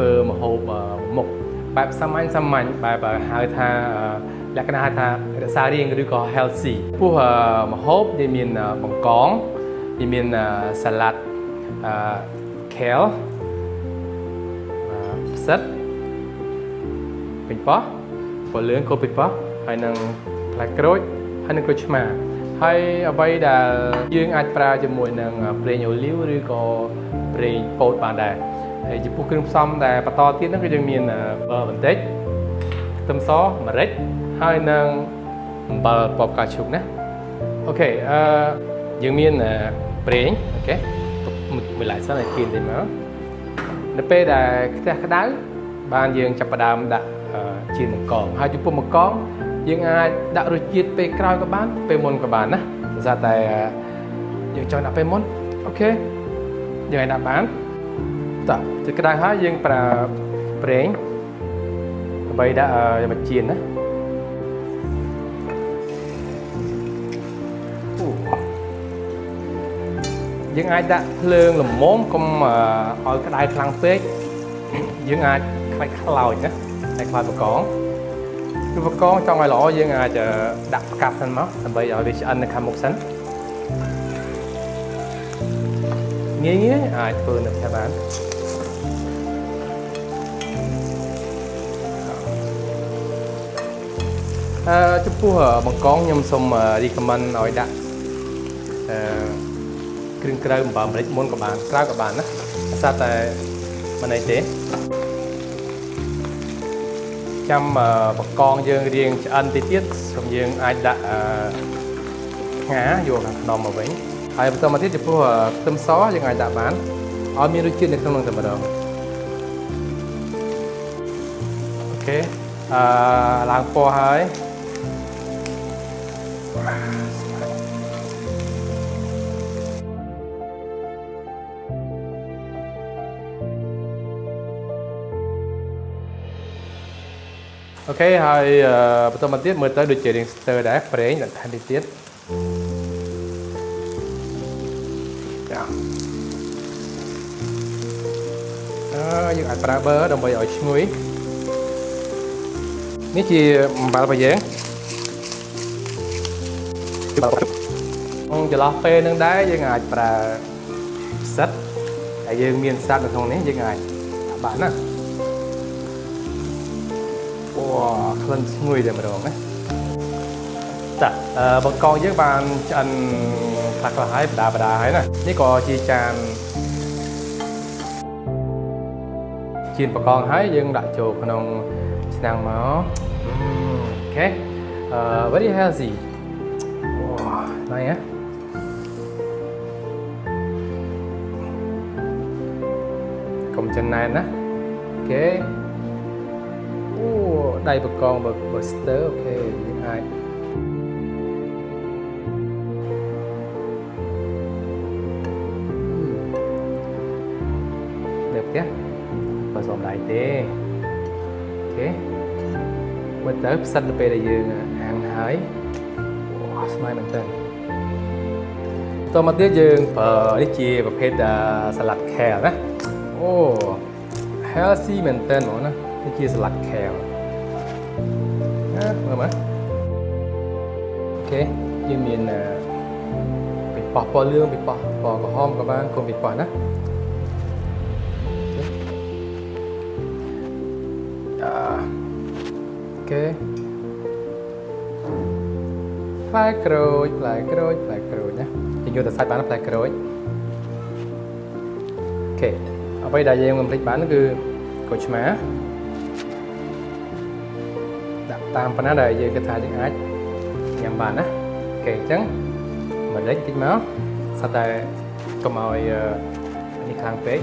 ធ្វើម្ហូបមុខបែបសាមញ្ញបែបហៅថាលក្ខណៈហៅថារក្សារាងឬក៏ healthy ពោះម្ហូបដែលមានបង្កងដែលមានសាឡាត់kale ផ្សិតពេញប៉ោះពណ៌លឿងគល់ពេញប៉ោះហើយនឹងផ្លែក្រូចហើយនឹងក្រូចឆ្មាហើយអ្វីដែលយើងអាចប្រើជាមួយនឹងប្រេងអូលីវឬក៏ប្រេងពោតបានដែរហើយចំពោះគ្រឿងផ្សំដែលបន្តទៀតហ្នឹងគឺយើងមានប៊ឺបន្តិចខ្ទឹមសម្រេចហើយនឹងអំបិលពណ៌ផ្កាឈូកណាអូខេយើងមានប្រេងអូខេមួយឡែកសិនឲ្យគៀនតិចមកនៅពេលដែលខ្ទះក្តៅបានយើងចាប់ផ្ដើមដាក់ជៀនបង្កងហើយចំពោះបង្កងយើងអាចដាក់រសជាតិពេលក្រោយក៏បានពេលមុនក៏បានណាដោយសារតែយើងចង់ដាក់ពេលមុនអូខេយើងអាចដាក់បានតោះជិះក្តៅហើយយើងប្រើប្រេងដើម្បីដាក់មកជៀនណាយើងអាចដាក់ភ្លើងល្មមកុំឲ្យក្តៅខ្លាំងពេកយើងអាចខ្លោចណាតែខ្លោចបង្កងគឺបង្កងចង់ឲ្យល្អយើងអាចដាក់ផ្កាប់សិនមកដើម្បីឲ្យវាឆ្អិននៅខាងមុខសិនងាយអាចធ្វើនៅផ្ទះបានចំពោះបង្កងខ្ញុំសូម recommend ឲ្យដាក់គ្រឿងក្រៅអំបិលម្រេចមុនក៏បានក្រៅក៏បានណាដោយសារតែមិនអីទេចាំបង្កងយើងរៀងឆ្អិនតិចទៀតសូមយើងអាចដាក់ស្ងាយកខាងក្នុងមកវិញហើយបន្តមកទៀតចំពោះខ្ទឹមសយើងអាចដាក់បានឲ្យមានរសជាតិនៅក្នុងនោះតែម្ដងអូខេឡើងពណ៌ហើយអូខេហើយបន្តមកទៀតមើលទៅដូចជារៀងស្ទើរដែរប្រេងដាក់ថែមតិចទៀតចាយើងអាចប្រើប៊ឺដើម្បីឲ្យឈ្ងុយនេះជាអំបិលរបស់យើងចន្លោះពេលនឹងដែរយើងអាចប្រើផ្សិតហើយយើងមានផ្សិតនៅក្នុងនេះយើងអាចដាក់បានណាក្លិនឈ្ងុយតែម្ដងណាចាបង្កងយើងបានឆ្អិនខ្លះហើយបដាហើយណានេះក៏ជាចានជៀនបង្កងហើយយើងដាក់ចូលក្នុងឆ្នាំងមកអូខេvery healthy ណៃហ៎កុំចិនណែនណាអូខេដៃបង្កងបើស្ទើអូខេយើងអាចនៅផ្ទះបើសុំដៃទេអូខេមើលទៅផ្សិតទៅពេលដែលយើងអាំងហើយស្មើមែនតើតមកទៀតយើងប្រើនេះជាប្រភេទសាឡាត់ kale ណាអូ healthy មែនតើហ្មងណានេះជាសាឡាត់ kaleមើលមើលអូខេយើងមានពីប៉ោះពណ៌លឿងពីប៉ោះពណ៌ក្រហមក៏បានគុំពីប៉ោះណាអូខេផ្លែក្រូចណាយើងយកទៅសាច់បានផ្លែក្រូចអូខេអ្វីដែលយើងមិនភ្លេចបានគឺក្រូចឆ្មាតាមប៉ុណ្ណាដែលយើងគិតថាយើងអាចញ៉ាំបានណាអូខេអញ្ចឹងម្រេចតិចមកស្អាតតែកុំឲ្យនេះខ្លាំងពេក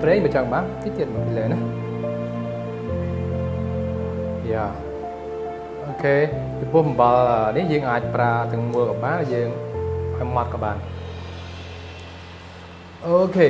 ប្រេងបើចង់បានតិចទៀតមកពីលើណាយ៉ាអូខេចំពោះអំបិលនេះយើងអាចប្រើទាំងមូលក៏បានយើងឲ្យម៉ត់ក៏បានអូខេ